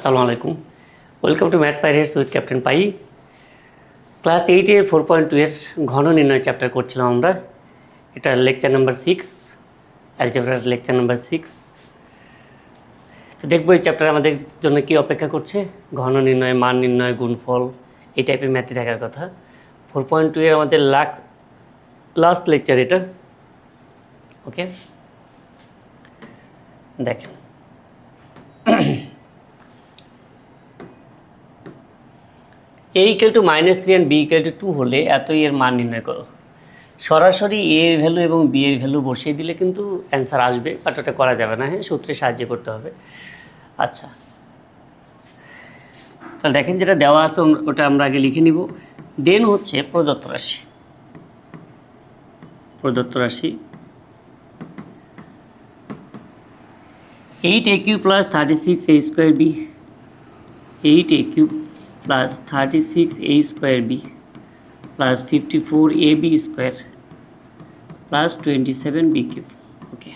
আসসালামু আলাইকুম, welcome to math pirates with captain pi. Class 8-এর 4.2 এর ঘন নির্ণয় চ্যাপ্টার করছিলাম আমরা। এটা লেকচার নাম্বার 6, অ্যালজেব্রার লেকচার নাম্বার 6। তো দেখবো এই চ্যাপ্টার আমাদের জন্য কি অপেক্ষা করছে। ঘন নির্ণয়, মান নির্ণয়, গুণফল, এই টাইপের ম্যাথই দেখার কথা। 4.2 এর আমাদের লাস্ট লেকচার এটা। ওকে, দেখেন a equal to -3 and b equal to 2 হলে এতই এর মান নির্ণয় করো। সরাসরি a এর ভ্যালু এবং b এর ভ্যালু বসিয়ে দিলে কিন্তু অ্যান্সার আসবে, বাট ওটা করা যাবে না। হ্যাঁ, সূত্রে সাহায্য করতে হবে। আচ্ছা, তাহলে দেখেন যেটা দেওয়া আছে ওটা আমরা আগে লিখে নিব। দেন হচ্ছে প্রদত্ত রাশি 8a³ + 36a² 8a³ + 36a² + 54ab² + 27b³ ওকে,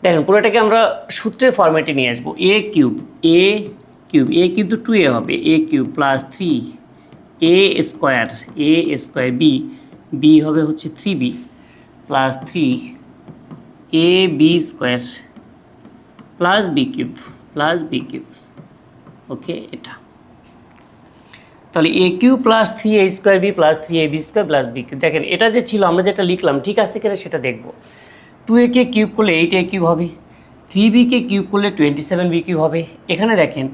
দেখেন পুরোটাকে আমরা সূত্রের ফরম্যাটে নিয়ে আসবো। a³ তো 2a হবে, a³ + 3a² b হবে হচ্ছে 3b + 3ab² + b³ ওকে। এটা তাহলে a³ + 3a² + 3ab² + b³ দেখেন এটা যে ছিল আমরা যেটা লিখলাম ঠিক আছে কিনা সেটা দেখব। 2a কে কিউব করলে 8a³ হবে, 3b কে কিউব করলে 27b³ হবে। এখানে দেখেন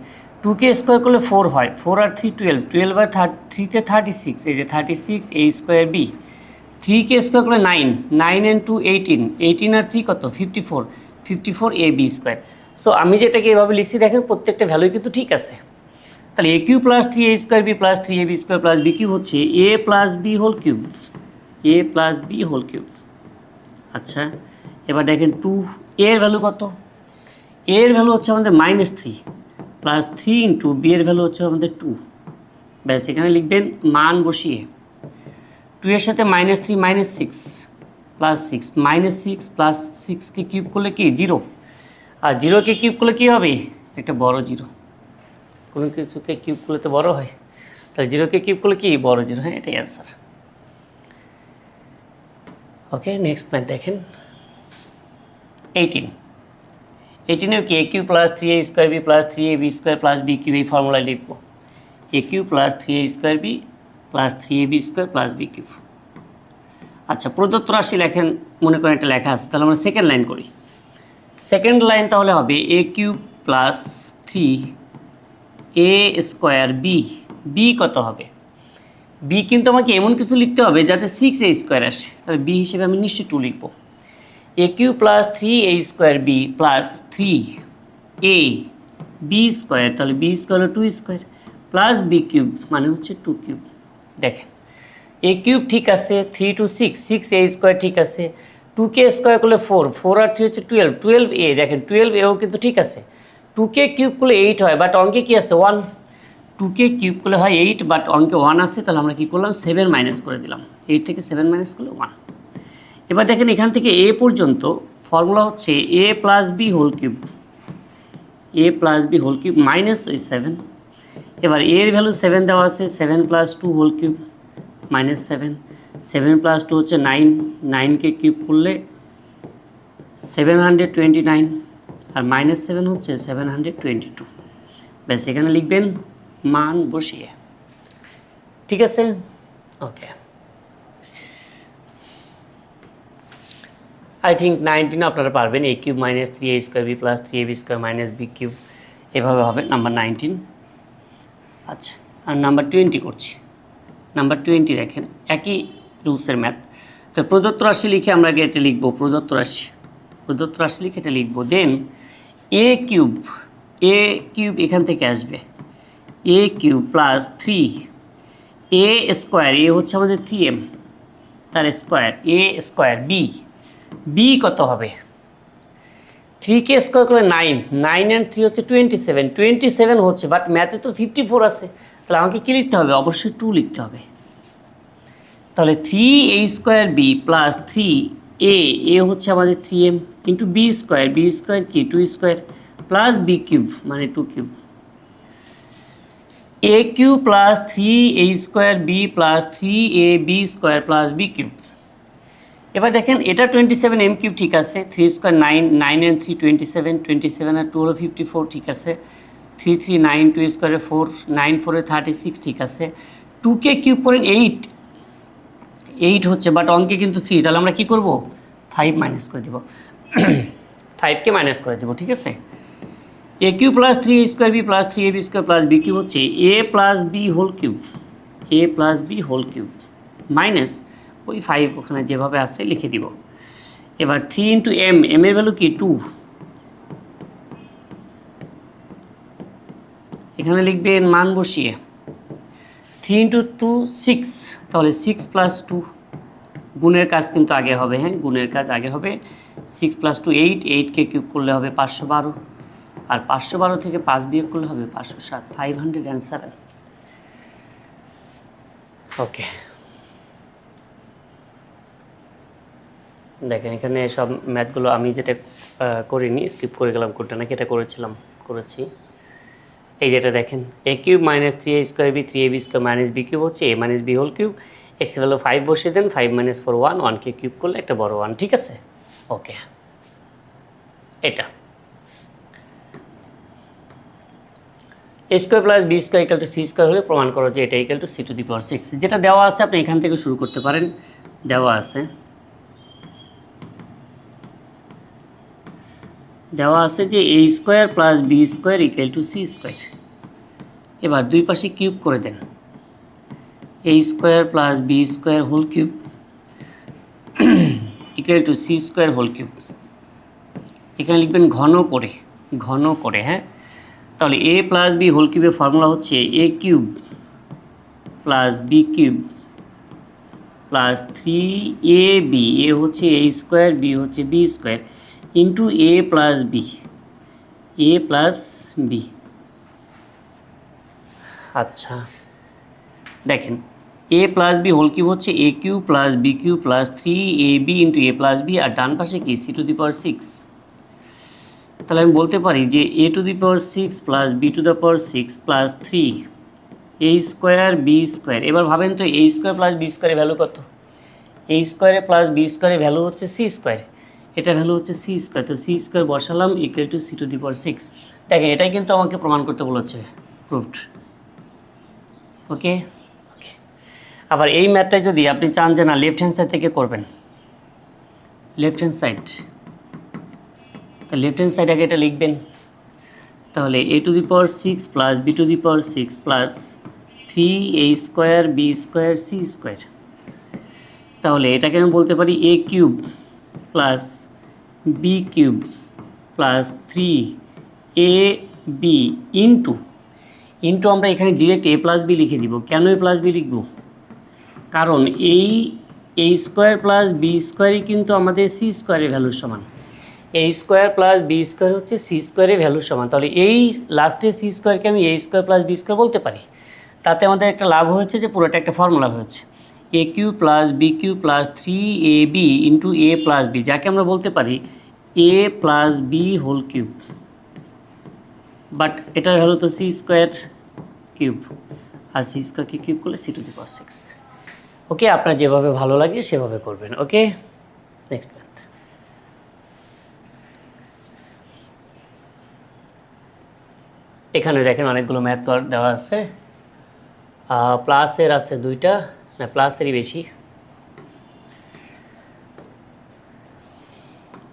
2কে স্কোয়ার করলে 4 হয়, 4 আর 3 12, 12 আর 3তে 36, এই যে 36a²b। 3কে স্কোয়ার করলে 9, 9 and 2 18, 18 আর 3 কত 54, 54ab²। সো আমি যেটাকে এভাবে লিখছি দেখেন প্রত্যেকটা ভ্যালুই কিন্তু ঠিক আছে। তাহলে a³ + 3a²b + 3ab² + b³ হচ্ছে a + b হোল কিউব, আচ্ছা, এবার দেখেন 2a এর ভ্যালু কত? a এর ভ্যালু হচ্ছে আমাদের -3 + 3 × b এর ভ্যালু হচ্ছে আমাদের 2। ব্যাস, এখানে লিখবেন মান বসিয়ে 2 এর সাথে -3 -6 + 6 -6 + 6কে কিউব করলে কি 0, আর 0কে কিউব করলে কি হবে একটা বড় 0। কোনো কিছুকে কিউব করলে তো বড় হয়, তাহলে 0কে কিউব করলে কি বড় 0। হ্যাঁ, এটাই অ্যান্সার। ওকে, নেক্সট ম্যাথ দেখেন 18 এর কি a³ + 3a²b + 3ab² + b³ এই ফর্মুলায় লিখব। a³ + 3a²b + 3ab² + b³। আচ্ছা, প্রদত্ত রাশি লেখেন, মনে করেন একটা লেখা আছে, তাহলে আমরা সেকেন্ড লাইন করি। সেকেন্ড লাইন তাহলে হবে a³ + 3a² b কত হবে? b কিন্তু আমাকে এমন কিছু লিখতে হবে যাতে 6a² আসে, তাহলে b হিসেবে আমি নিশ্চয়ই 2 লিখব। a³ + 3a²b + 3ab², তাহলে b² হলো 2² + b³ মানে হচ্ছে 2³ দেখেন a³ ঠিক আছে, 3 to 6, 6a² ঠিক আছে, 2কে স্কোয়ার করলে 4, 4 আর 3 হচ্ছে 12, 12a দেখেন 12aও কিন্তু ঠিক আছে। 2কে কিউব করলে 8 হয়, বাট অঙ্কে কি আছে 1। 2কে কিউব করলে হয় 8, বাট অঙ্কে 1 আছে, তাহলে আমরা কী করলাম 7 মাইনাস করে দিলাম। 8 থেকে 7 মাইনাস করলে 1। এবার দেখেন এখান থেকে a পর্যন্ত ফর্মুলা হচ্ছে a + b whole cube, minus ওই 7। এবার a এর ভ্যালু 7 দেওয়া আছে, 7 + 2 হোল কিউব -7, 7 + 2 হচ্ছে 9, 9কে কিউব করলে 729, আর -7 হচ্ছে 722। ব্যাস, এখানে লিখবেন মান বসিয়ে। ঠিক আছে, ওকে। আই থিঙ্ক 19 আপনারা পারবেন। a³ - 3a²b + 3ab² - b³ এভাবে হবে নাম্বার 19। আচ্ছা, আর নাম্বার 20 করছি। নাম্বার 20 দেখেন একই রুলসের ম্যাথ। তো প্রদত্ত রাশি লিখে আমরা আগে এটা লিখব, প্রদত্ত রাশি লিখে এটা লিখব। দেন a³ এখান থেকে আসবে, a³ + 3a², এ হচ্ছে আমাদের 3m, তার স্কোয়ার a²b কত হবে? 3কে স্কোয়ার করলে 9, 9 and 3 হচ্ছে 27, 27 হচ্ছে, বাট ম্যাথে তো 54 আছে, তাহলে আমাকে কী লিখতে হবে? অবশ্যই 2 লিখতে হবে। তাহলে 3a² + 3a হচ্ছে আমাদের 3m × b² কি 2² প্লাস বি কিউব মানে 2 cube, A cube plus 3 A square B plus 3 A B square plus B cube. এবার দেখেন এটা 27 এম কিউব ঠিক আছে, 3 স্কোয়ার 9, 9 and 3 27, 27 আর 2 হলো 54 ঠিক আছে, 3 3 9, 2 স্কোয়ারে 4, 9 4 36 ঠিক আছে, 2কে কিউব করেন 8 হচ্ছে, বাট অঙ্কে কিন্তু 3, তাহলে আমরা কী করবো 5 মাইনাস করে দেবো 5কে মাইনাস করে দেবো, ঠিক আছে। এ cube plus 3 A square B plus 3 A B square plus B cube হচ্ছে এ plus B whole cube, A plus B whole cube minus ওই 5 ওখানে যেভাবে আছে লিখে দিব। এবার 3 ইন্টু এম, এম এর ভ্যালু কি 2, এখানে লিখবেন মান বসিয়ে 3 ইন্টু 2 6, তাহলে 6 প্লাস 2, গুণের কাজ কিন্তু আগে হবে, হ্যাঁ গুণের কাজ আগে হবে, 6 প্লাস 2 8, 8কে কিউব করলে হবে 512, আর 512 থেকে 5 বিয়োগ করলে হবে 507, 507। ওকে, দেখেন এখানে সব ম্যাথগুলো আমি যেটা করিনি, স্কিপ করে গেলাম কোনটা, নাকি এটা করেছি। এই যেটা দেখেন A cube minus 3 A square B 3 A B square minus B cube হচ্ছে A minus B whole cube, X value 5 বসিয়ে দেন, 5 মাইনাস 4 1, 1কে কিউব করলে একটা বড় 1, ঠিক আছে। ওকে, এটা A square plus B square equal to C square হলে প্রমাণ করো যে এটা equal to C to the power 6, যেটা দেওয়া আছে আপনি এখান থেকে শুরু করতে পারেন, দেওয়া আছে যে A square plus B square equal to C square. এবার দুই পাশে কিউব করে দেন, A square plus B square whole cube equal to C square whole cube. এখানে লিখবেন ঘন করে, হ্যাঁ। তাহলে এ প্লাস বি হোল কিউবের ফর্মুলা হচ্ছে এ cube plus B cube plus 3ab, A হচ্ছে এ স্কোয়ার, বি হচ্ছে বি স্কোয়ার ইন্টু এ প্লাস বি। আচ্ছা দেখেন A plus B whole cube হচ্ছে এ cube plus B cube plus 3ab into এ প্লাস বি, আর ডান পাশে কি সি টু দি পাওয়ার 6। তাহলে আমি বলতে পারি যে A to the power 6 plus B to the power 6 plus 3 A square B square. এবার ভাবেন তো এ স্কোয়ার প্লাস বি স্কোয়ারের ভ্যালু কত, এ স্কোয়ারে প্লাস বি স্কোয়ারের ভ্যালু হচ্ছে সি স্কোয়ার, এটা ভ্যালু হচ্ছে সি স্কোয়ার, তো সি স্কোয়ার বসালাম equal to C to the power 6। দেখেন এটাই কিন্তু আমাকে প্রমাণ করতে বলেছে, প্রুভড। ওকে, আবার এই ম্যাথটা যদি আপনি চান যে না লেফট হ্যান্ড সাইড থেকে করবেন, লেফট হ্যান্ড সাইড আগে এটা লিখবেন, তাহলে A to the power 6 plus B to the power 6 plus 3 A square B square C square. তাহলে এটাকে আমি বলতে পারি এ cube plus B cube plus 3 A B into আমরা এখানে ডিরেক্ট এ প্লাস বি লিখে দিব। কেন এ প্লাস বি লিখব, কারণ এই এ স্কোয়ার প্লাস বি স্কোয়ারই কিন্তু আমাদের সি স্কোয়ারের ভ্যালুর সমান, এ স্কোয়ার প্লাস বি স্কোয়ার হচ্ছে সি স্কোয়ারের ভ্যালুর সমান। তাহলে এই লাস্টে সি স্কোয়ারকে আমি এ স্কোয়ার প্লাস বি স্কোয়ার বলতে পারি। তাতে আমাদের একটা লাভ হয়েছে যে পুরোটা একটা ফর্মুলা হয়েছে, a cube plus b cube plus 3ab into A plus b, যাকে আমরা বলতে পারি a plus B whole cube, but এটার ভ্যালু তো সি স্কোয়ার কিউব, আর সি স্কোয়ারকে কিউব করলে c to the power 6। Okay, আপনার যেভাবে ভালো লাগে সেভাবে করবেন। Okay, next math. এখানে দেখেন অনেকগুলো ম্যাথ তো দেওয়া আছে, প্লাসের আছে দুইটা, না প্লাসেরই বেশি,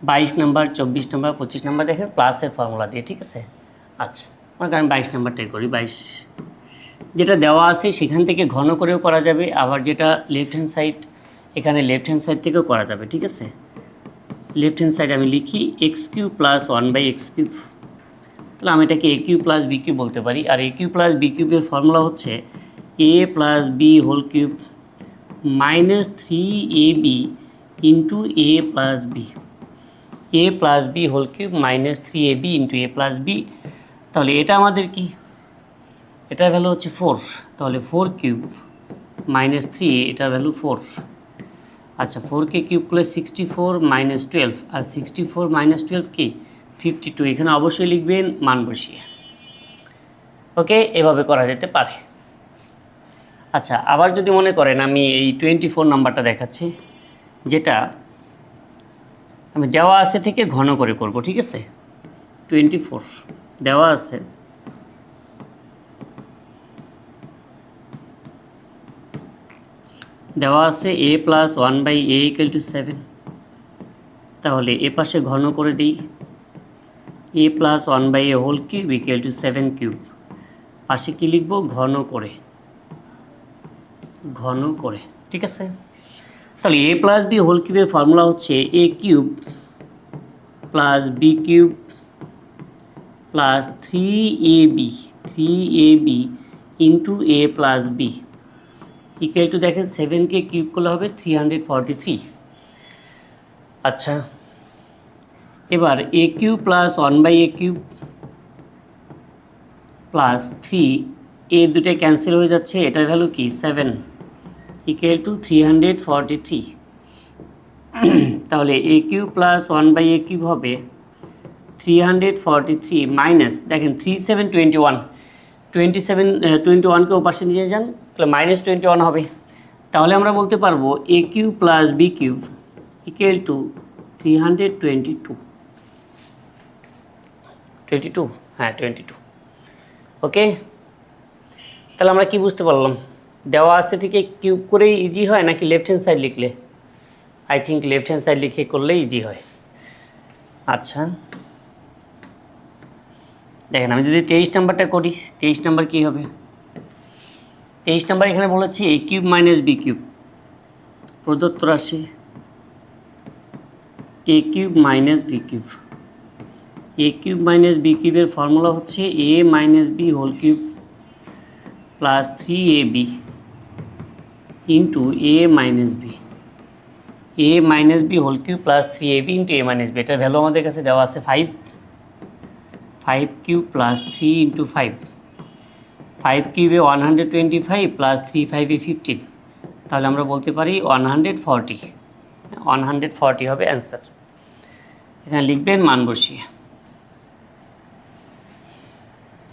22 নাম্বার 24 নাম্বার 25 নাম্বার দেখেন প্লাসের ফর্মুলা দিয়ে, ঠিক আছে। আচ্ছা আমি 22 নাম্বারটাই করি। 22 যেটা দেওয়া আছে সেখান থেকে ঘন করেও করা যাবে, আবার যেটা লেফট হ্যান্ড সাইড এখানে লেফট হ্যান্ড সাইড থেকেও করা যাবে, ঠিক আছে। লেফট হ্যান্ড সাইড আমি লিখি x cube plus 1/x cube, তাহলে আমি এটাকে a cube plus B cube বলতে পারি। আর এ কিউব প্লাস বি কিউবের ফর্মুলা হচ্ছে এ plus B whole cube minus 3ab into A plus b, a plus B whole cube minus 3ab into A plus b. তাহলে এটা আমাদের কি, এটার ভ্যালু হচ্ছে 4, তাহলে 4 কিউব মাইনাস 3, এটার ভ্যালু 4। আচ্ছা 4কে কিউব করলে 64 মাইনাস 12, আর 64 মাইনাস 12 কি 52 এখানে অবশ্যই লিখবেন মান বসিয়ে। ওকে, এভাবে করা যেতে পারে। আচ্ছা, আবার যদি মনে করেন আমি এই 24 নাম্বারটা দেখাচ্ছি, যেটা আমি দেওয়া আছে থেকে ঘন করে করব, ঠিক আছে? 24 দেওয়া আছে, a প্লাস 1/a = 7, তাহলে এ পাশে ঘন করে দিই, a plus 1/a whole cube = 7 cube. পাশে কি লিখব? ঘন করে, ঘন করে, ঠিক আছে? তাহলে a প্লাস b হোল কিউবের ফর্মুলা হচ্ছে a cube plus b cube plus 3ab into a plus b equal to, দেখেন 7কে কিউব করলে হবে 343। আচ্ছা, এবার a cube plus 1/a cube plus 3, এ দুটো ক্যান্সেল হয়ে যাচ্ছে, এটার ভ্যালু কি 7 ইকুয়াল টু 343। তাহলে a cube plus 1/a cube হবে 343 মাইনাস, দেখেন 3 7 21, 21কে ওপাশে নিয়ে যান, তাহলে -21 হবে। তাহলে আমরা বলতে পারবো a cube plus b cube equal to 322, হ্যাঁ 22। ওকে, তাহলে আমরা কি বুঝতে পারলাম? দেওয়া আছে থেকে কিউব করেই ইজি হয় নাকি লেফট হ্যান্ড সাইড লিখলে? I think left hand side লিখে করলেই ইজি হয়। আচ্ছা, দেখেন আমি যদি 23 নাম্বারটা করি, 23 নাম্বার কী হবে? 23 নাম্বার এখানে বলেছি a cube minus b cube, প্রদত্ত রাশি a cube minus b cube. a cube minus b কিউবের ফর্মুলা হচ্ছে a minus b whole cube plus 3ab into a minus b, a minus b whole cube plus 3ab into a minus b। এটার value আমাদের কাছে দেওয়া আছে 5 cube plus 3 into 5 কিউবে 125 plus 3 5 15, তাহলে আমরা বলতে পারি 140 হবে অ্যান্সার। এখানে লিখবেন মান বসিয়ে।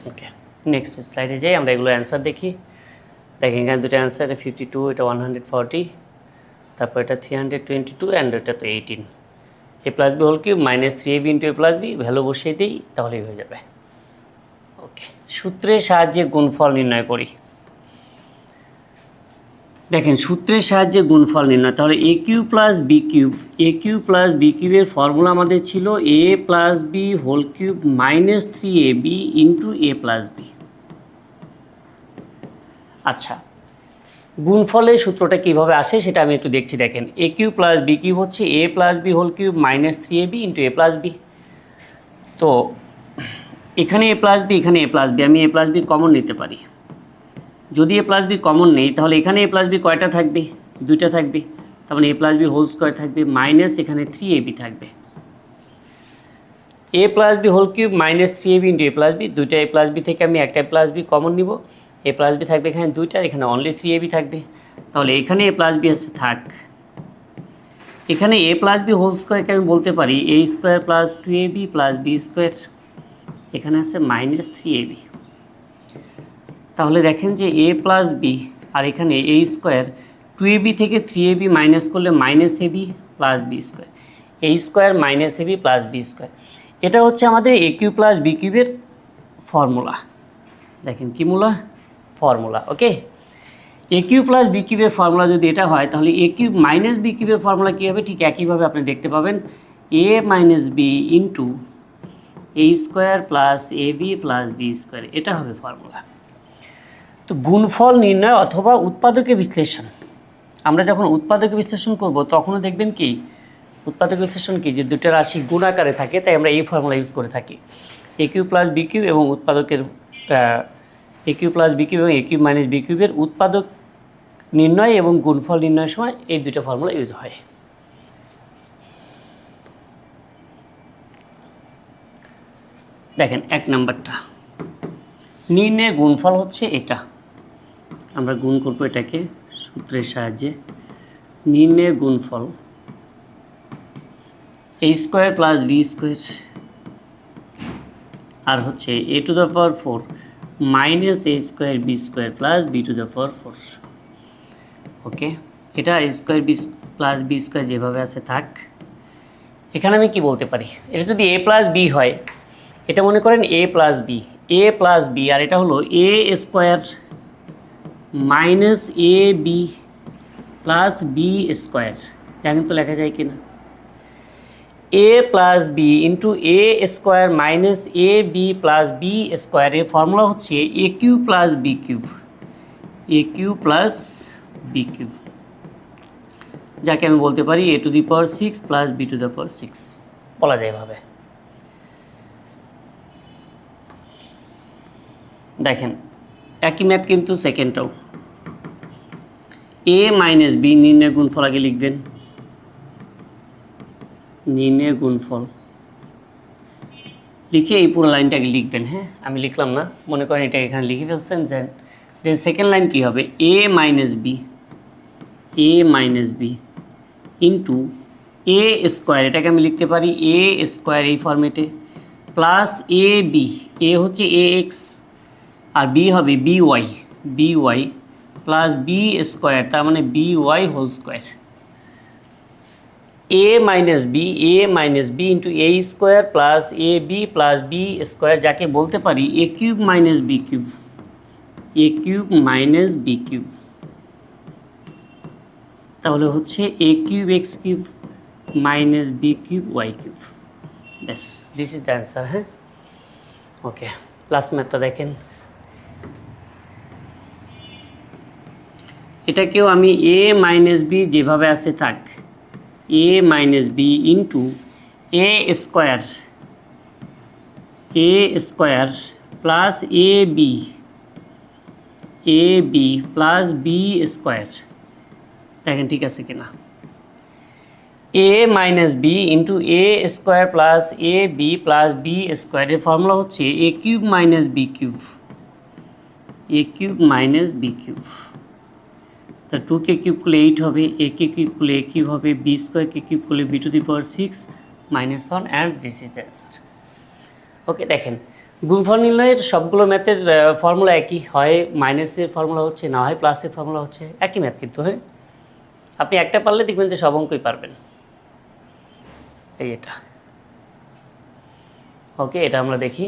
ওকে, নেক্সট স্লাইডে যাই, আমরা এগুলো অ্যান্সার দেখি। দেখেন এখানে দুটো অ্যান্সার, 52, এটা 140, তারপর এটা 322 অ্যান্ড এটা তো 18। a plus B whole cube minus 3ab into a plus b, value বসিয়ে দিই, তাহলেই হয়ে যাবে। ওকে, সূত্রের সাহায্যে গুণফল নির্ণয় করি। দেখেন সূত্রের সাহায্যে গুণফল নির্ণয়, তাহলে a cube plus b cube, a cube plus b কিউবের ফর্মুলা আমাদের ছিল a plus B whole cube minus 3ab into a plus B. আচ্ছা, গুণফলের সূত্রটা কীভাবে আসে সেটা আমি একটু দেখছি। দেখেন a cube plus b cube হচ্ছে a plus B whole cube minus 3ab into a plus b. তো এখানে a প্লাস বি, এখানে a প্লাস বি, আমি a প্লাস বি কমন নিতে পারি। যদি a প্লাস বি কমন নেই, তাহলে এখানে a প্লাস বি কয়টা থাকবে? দুইটা থাকবে, তার মানে a plus B whole square থাকবে, মাইনাস এখানে 3ab থাকবে। a plus B whole cube minus 3ab into a plus b, দুইটা a প্লাস বি থেকে আমি একটা a প্লাস বি কমন নিব, a প্লাস বি থাকবে এখানে দুইটা, এখানে অনলি 3ab থাকবে, তাহলে এখানে a প্লাস বি আছে থাক। এখানে a প্লাস বি হোল স্কোয়ারকে আমি বলতে পারি a square plus 2ab plus B square, এখানে আছে মাইনাস 3ab। তাহলে দেখেন যে a প্লাস বি আর এখানে a স্কোয়ার, 2ab থেকে 3ab মাইনাস করলে minus ab plus B square, a square minus ab plus B square. এটা হচ্ছে আমাদের a কিউব প্লাস বি কিউবের ফর্মুলা। দেখেন কি formula. Okay, a cube plus b কিউবের ফর্মুলা যদি এটা হয়, তাহলে a কিউব মাইনাস বি কিউবের ফর্মুলা কী হবে? ঠিক একইভাবে আপনি দেখতে পাবেন a minus b into a square plus ab plus B square, এটা হবে ফর্মুলা। তো গুণফল নির্ণয় অথবা উৎপাদকের বিশ্লেষণ, আমরা যখন উৎপাদকের বিশ্লেষণ করব তখনও দেখবেন কি উৎপাদক বিশ্লেষণ কি, যে দুটো রাশি গুণ আকারে থাকে, তাই আমরা এই ফর্মুলা ইউজ করে থাকি। a cube plus B cube এবং উৎপাদকের a cube plus B cube এবং a কিউব মাইনাস বি কিউবের উৎপাদক নির্ণয় এবং গুণফল নির্ণয়ের সময় এই দুটো ফর্মুলা ইউজ হয়। দেখেন 1 নাম্বারটা, নির্ণয় গুণফল হচ্ছে এটা, আমরা গুণ করব এটাকে সূত্রের সাহায্যে। নির্ণয় গুণফল a square plus B square আর হচ্ছে a to the power 4 minus a square B square plus B to the power 4। Okay, এটা a square B plus B square যেভাবে আছে থাক। এখানে আমি কি বলতে পারি, এটা যদি a প্লাস বি হয়, এটা মনে করেন a প্লাস বি, আর এটা হলো a square minus a b plus B square. দেখেন তো লেখা যায় কিনা, a plus b into a square minus a b plus B square. এর ফর্মুলা হচ্ছে এ কিউব প্লাস বি কিউব, এ কিউব প্লাস বি কিউব, যাকে আমি বলতে পারি a to the power 6 plus B to the power 6 বলা যায় এভাবে। দেখেন একই ম্যাথ কিন্তু সেকেন্ডটাও, a মাইনাস বি নির্ণয় গুণফল আগে লিখবেন, নির্ণয় গুণফল লিখে এই পুরো লাইনটাকে লিখবেন। হ্যাঁ, আমি লিখলাম না, মনে করেন এটা এখানে লিখে ফেলছেন। দেন সেকেন্ড লাইন কী হবে, a minus b into a square, এটাকে আমি লিখতে পারি এ স্কোয়ার এই ফর্মেটে, প্লাস এ বি, এ হচ্ছে এ এক্স আর বি হবে b y plus B square, তার মানে b y whole square. a minus b into a square plus a b plus B square, যাকে বলতে পারি এ কিউব মাইনাস বি কিউব, এ cube minus B cube. তাহলে হচ্ছে এ cube x cube minus B cube y cube. ব্যাস, this is the answer. হ্যাঁ, okay, last ম্যাথটা দেখেন। এটাকেও আমি এ মাইনাস বি যেভাবে আছে থাক, a minus b into a square plus a b plus B square. দেখেন ঠিক আছে কিনা, a minus b into a square plus a b plus B স্কোয়ারের ফর্মুলা হচ্ছে এ কিউব মাইনাস বি কিউব, এ কিউব মাইনাস বি কিউব। তা 2কে cube করলে 8 হবে, a কে কিউব করলে a কিউব হবে, বি স্কোয়ারকে কিউব করলে b to the power 6 minus 1, and this is the answer. Okay, দেখেন গুণফল নির্ণয়ের সবগুলো ম্যাথের ফর্মুলা একই হয়, মাইনাসের ফর্মুলা হচ্ছে, না হয় প্লাসের ফর্মুলা হচ্ছে, একই ম্যাথ কিন্তু। হ্যাঁ, আপনি একটা পারলে দেখবেন যে সব অঙ্কই পারবেন। এই এটা ওকে, এটা আমরা দেখি।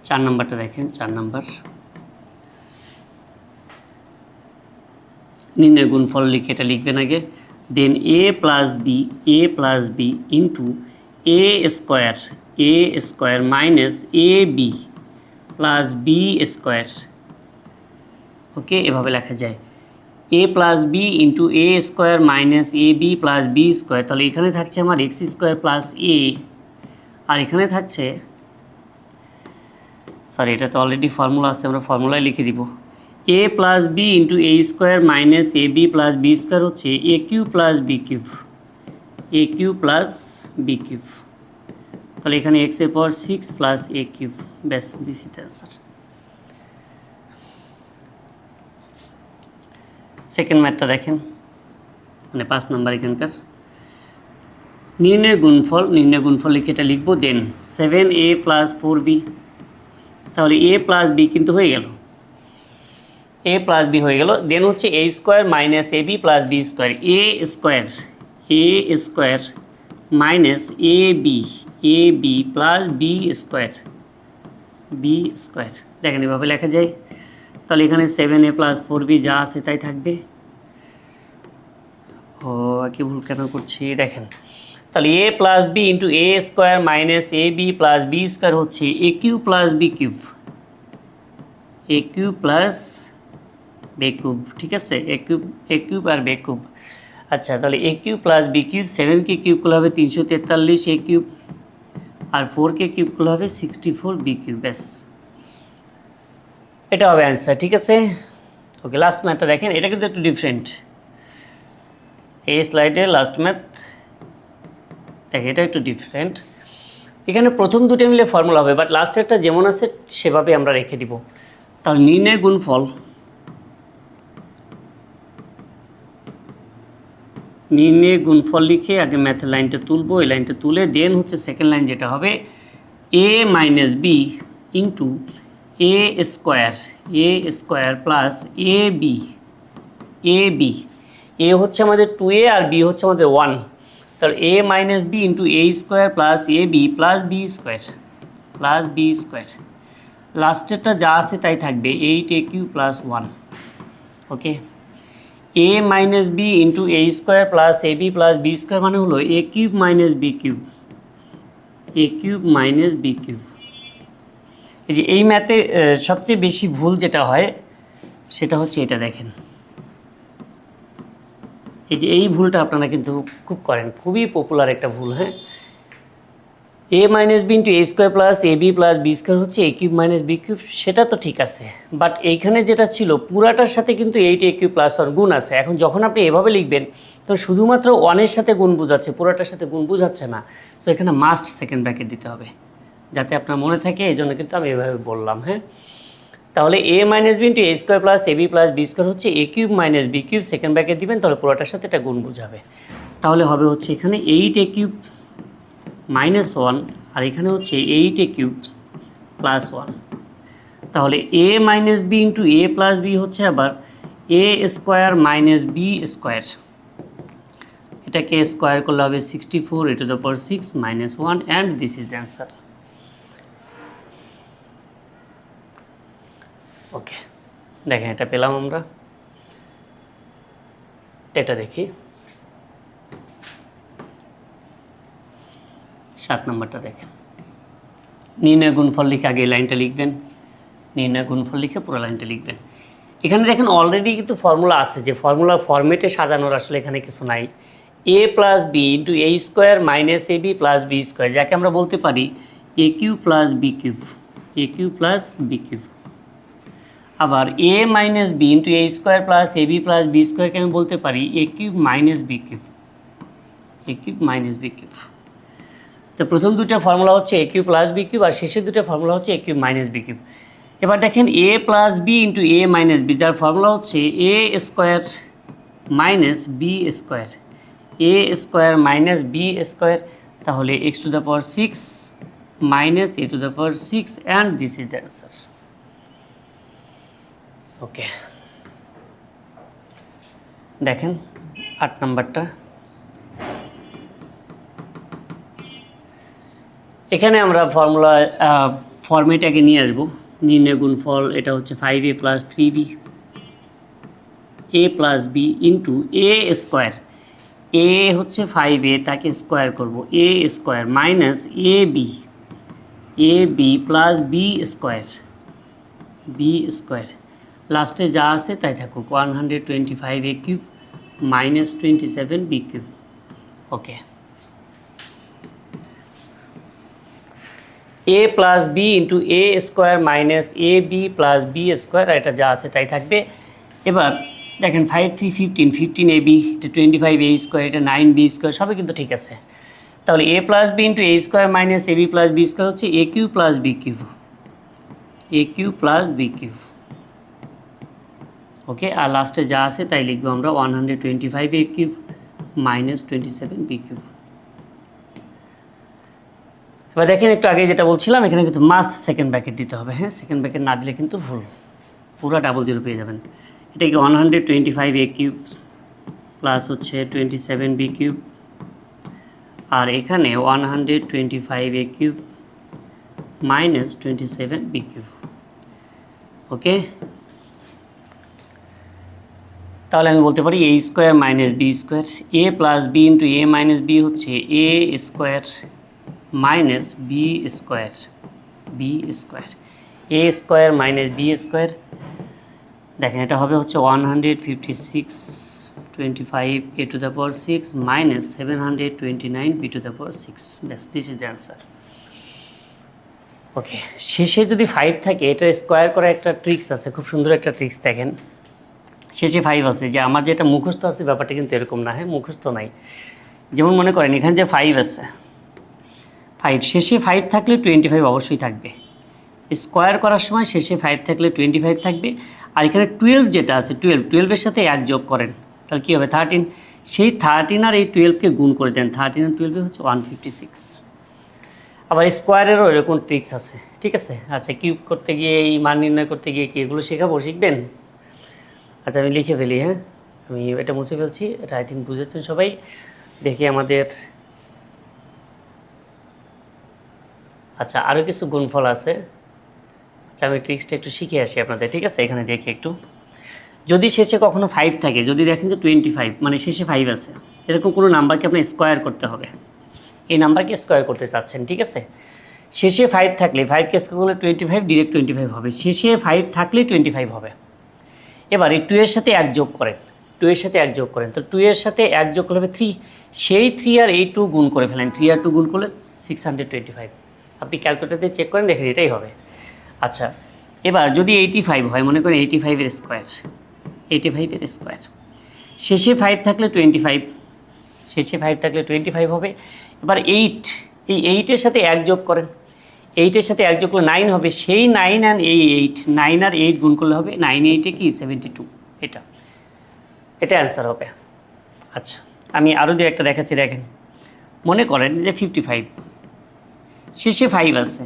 চার নম্বরটা দেখেন, 4 নম্বর নির্ণয় গুণফল লিখে এটা লিখবেন আগে। দেন এ plus b into a square minus a b plus B square. ওকে, এভাবে লেখা যায় এ plus b into a square minus a b plus B square. তাহলে এখানে থাকছে আমার এক্স স্কোয়ার প্লাস এ, আর এখানে থাকছে, সরি এটা তো অলরেডি ফর্মুলা আছে, আমরা ফর্মুলায় লিখে দিব। এ plus b into a square minus a b plus B square হচ্ছে এ কিউব প্লাস বি কিউব, এ কিউব প্লাস বি কিউব। তাহলে এখানে এক্সের পাওয়ার 6 প্লাস এ কিউব। ব্যাস, this is the answer. Second ম্যাথটা দেখেন, মানে 5 নম্বর এখানকার নির্ণয় গুণফল লিখে এটা লিখবো। দেন 7a প্লাস 4b, তাহলে a প্লাস বি কিন্তু হয়ে গেল, a প্লাস বি হয়ে গেল। দেন হচ্ছে a square minus a b plus B square, a square minus a b plus B square, দেখেন এভাবে লেখা যায়। তাহলে এখানে 7a প্লাস 4b যা আছে তাই থাকবে। ও কি ভুল কেন করছি, দেখেন তাহলে এ plus b into a square minus a b plus B square হচ্ছে এ কিউব প্লাস বি কিউব, এ কিউব প্লাস বে কিউব। ঠিক আছে, এ কিউব আর বে কিউব। আচ্ছা, তাহলে a cube plus B cube, 7কে কিউব করলে হবে 343 এ কিউব, আর 4কে কিউব করলে হবে 64 বি কিউব। ব্যাস, এটা হবে অ্যান্সার। ঠিক আছে, ওকে, লাস্ট ম্যাথটা দেখেন, এটা কিন্তু একটু ডিফারেন্ট। এই স্লাইডের লাস্ট ম্যাথ দেখেন, এটা একটু ডিফারেন্ট। এখানে প্রথম দুটো মিলে ফর্মুলা হবে, বাট লাস্টেরটা যেমন আছে সেভাবে আমরা রেখে দিব। তাহলে নির্ণয় গুণফল নির্ণয় গুণফল লিখে আগে ম্যাথের লাইনটা তুলবো, এই লাইনটা তুলে দেন হচ্ছে সেকেন্ড লাইন যেটা হবে a minus b into a square plus a b a হচ্ছে আমাদের 2a আর বি হচ্ছে আমাদের 1, তাহলে a minus b into a square plus a b plus B square লাস্টেরটা যা আছে তাই থাকবে 8aq plus 1, okay. a minus b into a square plus a b plus B square মানে হলো a cube minus B cube, এই যে এই ম্যাথে সবচেয়ে বেশি ভুল যেটা হয় সেটা হচ্ছে এটা দেখেন, এই যে এই ভুলটা আপনারা কিন্তু খুব করেন, খুবই পপুলার একটা ভুল, হ্যাঁ। a minus b into a square plus a b plus B square হচ্ছে এ কিউব মাইনাস বি কিউব, সেটা তো ঠিক আছে, বাট এইখানে যেটা ছিল পুরাটার সাথে কিন্তু 8aq প্লাস 1 গুণ আছে। এখন যখন আপনি এভাবে লিখবেন তো শুধুমাত্র 1-এর সাথে গুণ বোঝাচ্ছে, পুরাটার সাথে গুণ বোঝাচ্ছে না, সো এখানে মাস্ট সেকেন্ড ব্র্যাকেট দিতে হবে যাতে আপনার মনে থাকে, এই জন্য কিন্তু আমি এভাবে বললাম, হ্যাঁ। তাহলে a minus b into a square plus a b plus B square হচ্ছে এ cube minus B cube, second bracket দিবেন, তাহলে পুরোটার সাথে এটা গুণ বোঝাবে, তাহলে হবে হচ্ছে এখানে 8a কিউব মাইনাস 1 আর এখানে হচ্ছে 8a কিউব প্লাস 1, তাহলে a minus b into A plus b হচ্ছে আবার a square minus b square, এটাকে স্কোয়ার করলে হবে 64 e to the power 6 minus 1 and this is the answer. ওকে, দেখেন এটা পেলাম আমরা, এটা দেখি 7 নম্বরটা দেখেন, নির্ণয় গুণফল লিখে আগে এই লাইনটা লিখবেন, নির্ণয় গুণফল লিখে পুরো লাইনটা লিখবেন। এখানে দেখেন অলরেডি কিন্তু ফর্মুলা আছে, যে ফর্মুলা ফর্মেটে সাজানোর আসলে এখানে কিছু নাই, a plus b into a square minus a b plus B square, যাকে আমরা বলতে পারি a cube plus B cube, আবার a minus b into a square plus a b plus b স্কোয়ারকে আমি বলতে পারি এ কিউব মাইনাস বি কিউব, তো প্রথম দুটো ফর্মুলা হচ্ছে এ কিউব প্লাস বি কিউব আর শেষের দুটো ফর্মুলা হচ্ছে এ কিউব মাইনাস বি কিউব। এবার দেখেন a plus b into a minus b, যার ফর্মুলা হচ্ছে এ square minus b square minus b square, তাহলে x to the power 6 minus a to the power 6 and this is the answer, okay. দেখেন 8 নম্বরটা, এখানে আমরা formula ফর্মেটাকে নিয়ে আসবো, নির্ণয় গুণফল এটা হচ্ছে 5a plus 3b a plus b into a square, a হচ্ছে 5a তাকে স্কোয়ার করব, a square minus a b plus B square লাস্টে যা আছে তাই থাকুক 125a cube minus 27b cube, okay. a plus b into a square minus a b plus B square, এটা যা আছে তাই থাকবে। এবার দেখেন 5 3 15 ab, এটা 25a স্কোয়ার, এটা 9b স্কোয়ার, সবই কিন্তু ঠিক আছে। তাহলে a plus b into a square minus a b plus B square হচ্ছে a cube plus B cube, okay. আর লাস্টে যা আছে তাই লিখবো আমরা 125a cube minus 27b cube. এবার দেখেন একটু আগে যেটা বলছিলাম, এখানে কিন্তু মাস্ট সেকেন্ড ব্র্যাকেট দিতে হবে, হ্যাঁ, সেকেন্ড ব্র্যাকেট না দিলে কিন্তু ভুল, পুরো ডাবল জিরো পেয়ে যাবেন। এটাকে 125a কিউব প্লাস হচ্ছে 27b কিউব, আর এখানে 125a cube minus 27b cube, ওকে। তাহলে আমি বলতে পারি এ square minus b square, A plus b into a minus B হচ্ছে এ square minus b square a square minus b square, দেখেন এটা হবে হচ্ছে 156 25 a to the power 6 minus 729 b to the power 6, ব্যাস দিস ইজ দ্য অ্যান্সার, ওকে। শেষে যদি 5 থাকে, এটা স্কোয়ার করা একটা ট্রিক্স আছে, খুব সুন্দর একটা ট্রিক্স, দেখেন শেষে 5 আছে, যে আমার যেটা মুখস্থ আছে ব্যাপারটা কিন্তু এরকম না, হ্যাঁ, মুখস্থ নাই। যেমন মনে করেন এখানে যে 5 আছে, 5 শেষে 5 থাকলে 25 অবশ্যই থাকবে, স্কোয়ার করার সময় শেষে 5 থাকলে 25 থাকবে। আর এখানে 12 যেটা আছে, 12-এর সাথে 1 যোগ করেন, তাহলে কী হবে 13, সেই 13 আর এই 12কে গুণ করে দেন, 13 আর 12 হচ্ছে 156। আবার স্কোয়ারেরও এরকম ট্রিক্স আছে, ঠিক আছে। আচ্ছা, কিউব করতে গিয়ে এই মান নির্ণয় করতে গিয়ে কি এগুলো শেখাবো, শিখবেন? আচ্ছা, আমি লিখে ফেলি, হ্যাঁ, আমি এটা মুছে ফেলছি, এটা আই থিঙ্ক বুঝেছেন সবাই। দেখি আমাদের, আচ্ছা আরও কিছু গুণফল আছে। আচ্ছা, আমি ট্রিক্সটা একটু শিখে আসি আপনাদের, ঠিক আছে। এখানে দেখি একটু, যদি শেষে কখনো 5 থাকে, যদি দেখেন যে 25 মানে শেষে 5 আছে, এরকম কোনো নাম্বারকে আপনার স্কোয়ার করতে হবে। এই নাম্বারকে স্কোয়ার করতে চাচ্ছেন, ঠিক আছে। শেষে 5 থাকলে 5কে স্কোয়ার করলে 25, ডিরেক্ট 25 হবে। শেষে 5 থাকলে 25 হবে। এবার এই 2 এর সাথে 1 যোগ করেন, 2 এর সাথে 1 যোগ করেন, তো 2 এর সাথে 1 যোগ করলে হবে 3। সেই 3 আর এই 2 গুণ করে ফেলেন, 3 আর 2 গুণ করলে 625। আপনি ক্যালকুলেটর দিয়ে চেক করেন, দেখেন এটাই হবে। আচ্ছা, এবার যদি 85 হয়, মনে করেন 85 এর স্কোয়ার, 85 এর স্কোয়ার, শেষে 5 থাকলে 25, শেষে 5 থাকলে 25 হবে। এবার 8, এই 8 এর সাথে 1 যোগ করেন, 8 এর সাথে 1 যোগ করলে 9 হবে। সেই 9 আর এই 8, 9 আর 8 গুণ করলে হবে 9 8 কি 72, এটা অ্যান্সার হবে। আচ্ছা, আমি আরও দিয়ে একটা দেখাচ্ছি, দেখেন। মনে করেন যে 55, শেষে 5 আছে,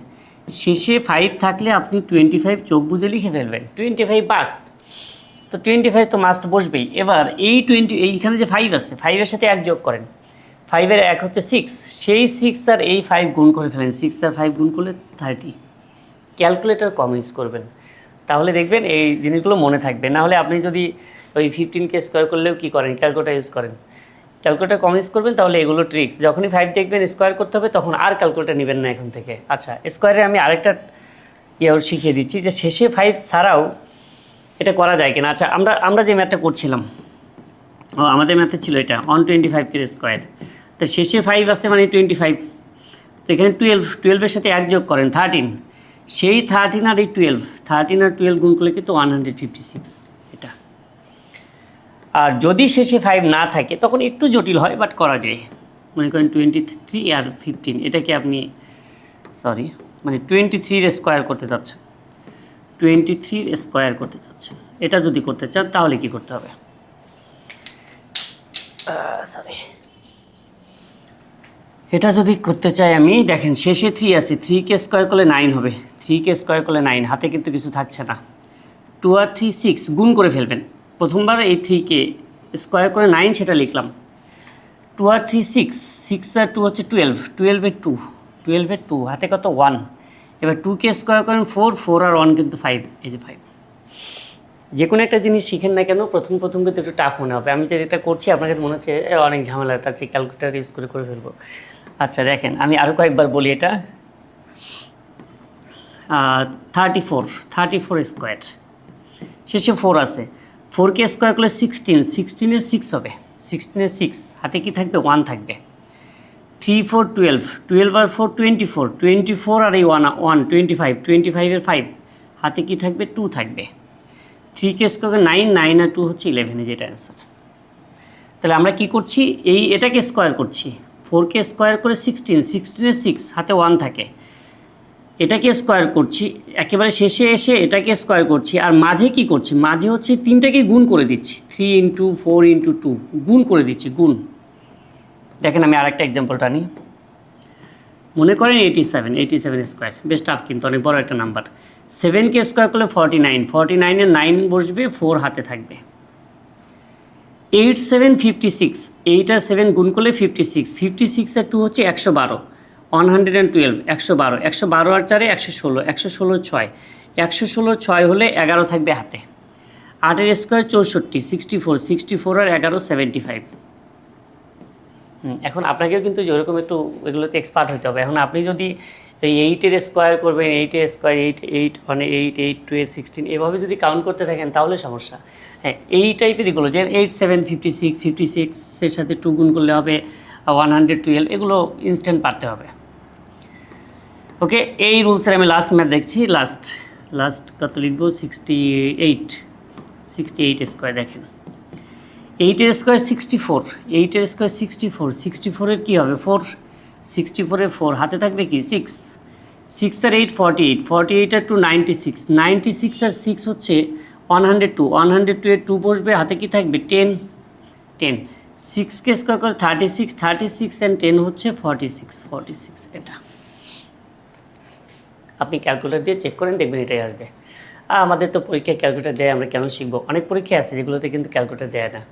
শেষে 5 থাকলে আপনি 25 চোখ বুঝে লিখে ফেলবেন, 25 মাস্ট, তো 25 তো মাস্ট বসবেই। এবার এই এইখানে যে 5 আছে, 5-এর সাথে 1 যোগ করেন, 5-এর 1 হচ্ছে 6, সেই 6 আর এই 5 গুণ করে ফেলেন, 6 আর 5 গুণ করলে 30। ক্যালকুলেটর কম ইউজ করবেন, তাহলে দেখবেন এই জিনিসগুলো মনে থাকবে। না হলে আপনি যদি ওই 15কে স্কোয়ার করলেও কী করেন, ক্যালকুলেটর ইউজ করেন, ক্যালকুলেটর কম ইউজ করবেন, তাহলে এগুলো ট্রিক্স। যখনই 5 দেখবেন স্কোয়ার করতে হবে, তখন আর ক্যালকুলেটর নেবেন না এখন থেকে। আচ্ছা, স্কোয়ারে আমি আরেকটা শিখিয়ে দিচ্ছি, যে শেষে 5 ছাড়াও এটা করা যায় কিনা। আচ্ছা, আমরা যে ম্যাথটা করছিলাম, আমাদের ম্যাথে ছিল এটা 125 স্কোয়ার, তো শেষে 5 আছে মানে 25, তো এখানে 12-এর সাথে 1 যোগ করেন 13, সেই 13 আর এই 13 আর 12 গুণ করলে কিন্তু 156 এটা। আর যদি শেষে 5 না থাকে তখন একটু জটিল হয়, বাট করা যায়। মনে করেন 23 আর 15, এটাকে আপনি মানে 23-এর স্কোয়ার করতে চাচ্ছেন, 23-এর স্কোয়ার করতে চাচ্ছেন, এটা যদি করতে চান তাহলে কি করতে হবে, এটা যদি করতে চাই আমি, দেখেন শেষে 3 আছে, 3কে স্কোয়ার করলে 9 হবে, 3কে স্কোয়ার করলে 9, হাতে কিন্তু কিছু থাকছে না। 2 আর 3 6 গুণ করে ফেলবেন। প্রথমবার এই 3কে স্কোয়ার করে 9 সেটা লিখলাম, 2 আর 3 6, 6 আর 2 হচ্ছে 12-এর 2, 12-এর 2, হাতে কত 1। এবার 2কে স্কোয়ার করেন 4 আর 1 কিন্তু 5, এই যে 5। যে কোনো একটা জিনিস শিখেন না কেন, প্রথম কিন্তু একটু টাফ মনে হবে। আমি যেটা করছি আপনাকে মনে হচ্ছে অনেক ঝামেলা, তার চেয়ে ক্যালকুলেটার ইউজ করে ফেলবো। আচ্ছা, দেখেন আমি আরও কয়েকবার বলি, এটা 34 স্কোয়ার, শেষে 4 আছে, 4কে স্কোয়ার করলে 16-এর 6 হবে, 16-এর 6, হাতে কি থাকবে 1 থাকবে। 3 4 12 আর 4 24 আর এই 1 25-এর 5, হাতে কি থাকবে 2 থাকবে। 3কে স্কোয়ার 9 আর 2 হচ্ছে 11, যেটা অ্যান্সার। তাহলে আমরা কি করছি, এটাকে স্কোয়ার করছি, 4কে স্কোয়ার করে 16-এর 6, হাতে 1 থাকে, এটাকে স্কোয়ার করছি, একেবারে শেষে এসে এটাকে স্কোয়ার করছি, আর মাঝে কি করছি, মাঝে হচ্ছে 3টাকে গুণ করে দিচ্ছি, 3 × 4 × 2 গুণ করে দিচ্ছি, গুণ। দেখেন আমি আরেকটা এক্সাম্পলটা নিই, মনে করেন 87 স্কোয়ার, বেশ টাফ কিন্তু অনেক বড় একটা নাম্বার। 7কে স্কোয়ার করলে 49-এর 9 বসবে, 4 হাতে থাকবে। 8 7 56, 8 আর 7 গুণ করলে 56 আর 2 হচ্ছে 112, 112, 112 আর 4 116, 116 6, 116 6 হলে 11 থাকবে হাতে। 8-এর স্কোয়ার 64, 64 আর 11 75। এখন আপনাকেও কিন্তু যেরকম একটু এগুলোতে এক্সপার্ট হতে হবে। এখন আপনি যদি এই 8-এর স্কোয়ার করবেন, 8-এর স্কোয়ার 8 মানে 8 2 16, এভাবে যদি কাউন্ট করতে থাকেন তাহলে সমস্যা। হ্যাঁ, এই টাইপের এগুলো যে 8 7 56-এর সাথে 2 গুণ করলে হবে 112, এগুলো ইনস্ট্যান্ট পারতে হবে। ওকে, এই রুলসের আমি লাস্ট ম্যাথ দেখছি, লাস্ট কত লিখবো, 68 স্কোয়ার। দেখেন 8-এর স্কোয়ার 64, 8-এর স্কোয়ার 64-এর কী হবে 4, 64-এর 4, হাতে থাকবে কি 6 আর 8 48 আর 2 96 আর 6 হচ্ছে 102, 102-এর 2 বসবে, হাতে কি থাকবে 10, 6কে স্কোয়ার করে 36, 36 অ্যান্ড 10 হচ্ছে 46, 46 এটা আপনি ক্যালকুলেটর দিয়ে চেক করেন, দেখবেন এটাই আসবে। আর আমাদের তো পরীক্ষায় ক্যালকুলেটর দেয়, আমরা কেন শিখবো? অনেক পরীক্ষা আছে যেগুলোতে কিন্তু ক্যালকুলেটর দেয় না।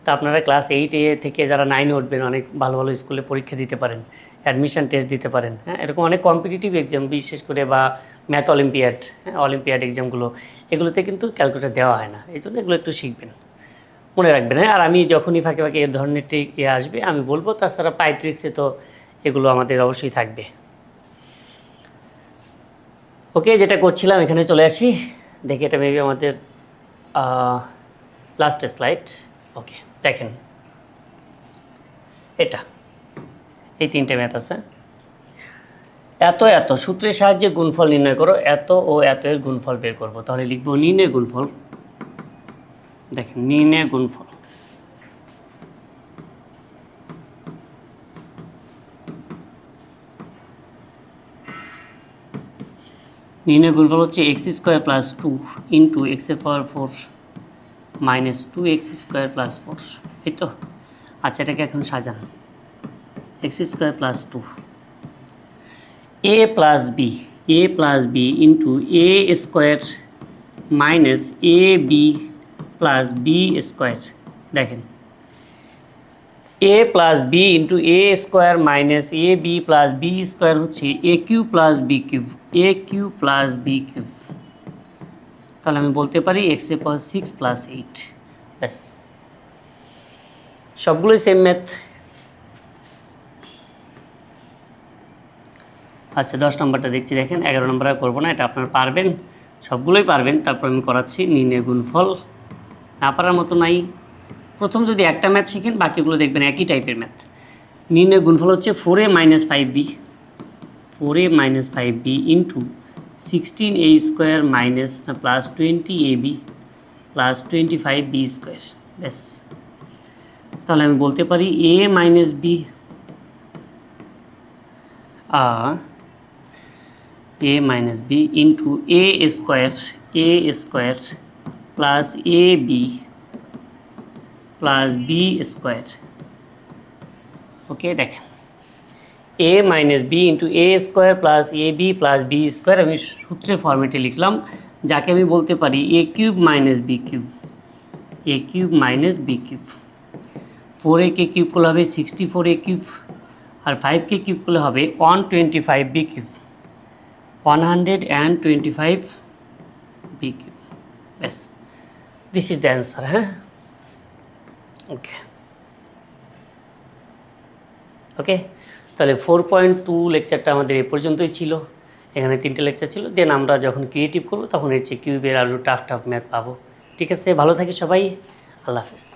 তো আপনারা ক্লাস 8 থেকে যারা 9 উঠবেন, অনেক ভালো ভালো স্কুলে পরীক্ষা দিতে পারেন, অ্যাডমিশন টেস্ট দিতে পারেন, হ্যাঁ, এরকম অনেক কম্পিটিটিভ এক্সাম, বিশেষ করে বা ম্যাথ অলিম্পিয়াড, হ্যাঁ, অলিম্পিয়াড এক্সামগুলো, এগুলোতে কিন্তু ক্যালকুলেটর দেওয়া হয় না। এই জন্য এগুলো একটু শিখবেন, মনে রাখবেন, হ্যাঁ। আর আমি যখনই ফাঁকে ফাঁকে এর ধরনের আসবে আমি বলবো। তাছাড়া পাইট্রিক্সে তো এগুলো আমাদের অবশ্যই থাকবে। ওকে, যেটা করছিলাম এখানে চলে আসি, দেখি এটা মেবি আমাদের লাস্ট স্লাইড। ওকে, দেখেন এটা, এই 3টে ম্যাথ আছে। এত এত সূত্রের সাহায্যে গুণফল নির্ণয় করো, এত ও এত এর গুণফল বের করবো। তাহলে লিখবো নির্ণয় গুণফল। দেখেন নির্ণয় গুণফল, নির্ণয় গুণফল হচ্ছে এক্স স্কোয়ার প্লাস 2 ইন্টু এক্সের পাওয়ার 4 মাইনাস 2x স্কোয়ার প্লাস 4, এই তো। আচ্ছা, এটাকে এখন সাজান। X square plus 2 A plus b into a square minus a b plus B square. দেখেন A plus b into a square minus a b plus B square হচ্ছে a cube plus B cube, A cube plus B cube. তাহলে আমি বলতে পারি এক্সের পাওয়ার 6 plus 8। ব্যাস, সবগুলোই same math. আচ্ছা, 10 নম্বরটা দেখছি, দেখেন 11 নম্বর আর করবো না, এটা আপনারা পারবেন, সবগুলোই পারবেন। তারপর আমি করাচ্ছি নির্ণয় গুণফল, না পারার মতো নাই। প্রথম যদি একটা ম্যাথ শিখেন, বাকিগুলো দেখবেন একই টাইপের ম্যাথ। নির্ণয় গুণফল হচ্ছে 4a minus 5b, 4a minus 5b into 16a square minus না plus 20ab plus 25b square. ব্যাস, তাহলে আমি বলতে পারি a মাইনাস বি আর a minus b into a square plus a b plus B square. Okay, দেখেন a minus b into a square plus a b plus B square আমি সূত্রের ফর্মেটে লিখলাম, যাকে আমি বলতে পারি এ কিউব মাইনাস বি কিউব, এ cube minus B cube. 4a কে কিউব করলে হবে 64a কিউব, আর 5কে কিউব করলে হবে 125b কিউব, 125b কিউব। ব্যাস, দিস ইজ দ্য অ্যান্সার। হ্যাঁ, ওকে ওকে, তাহলে 4.2 লেকচারটা আমাদের এ পর্যন্তই ছিল। এখানে 3টে লেকচার ছিল। দেন আমরা যখন ক্রিয়েটিভ করবো তখন এর চেয়ে কিউবের আরও টাফ ম্যাথ পাবো। ঠিক আছে, ভালো থাকি সবাই, আল্লাহ হাফেজ।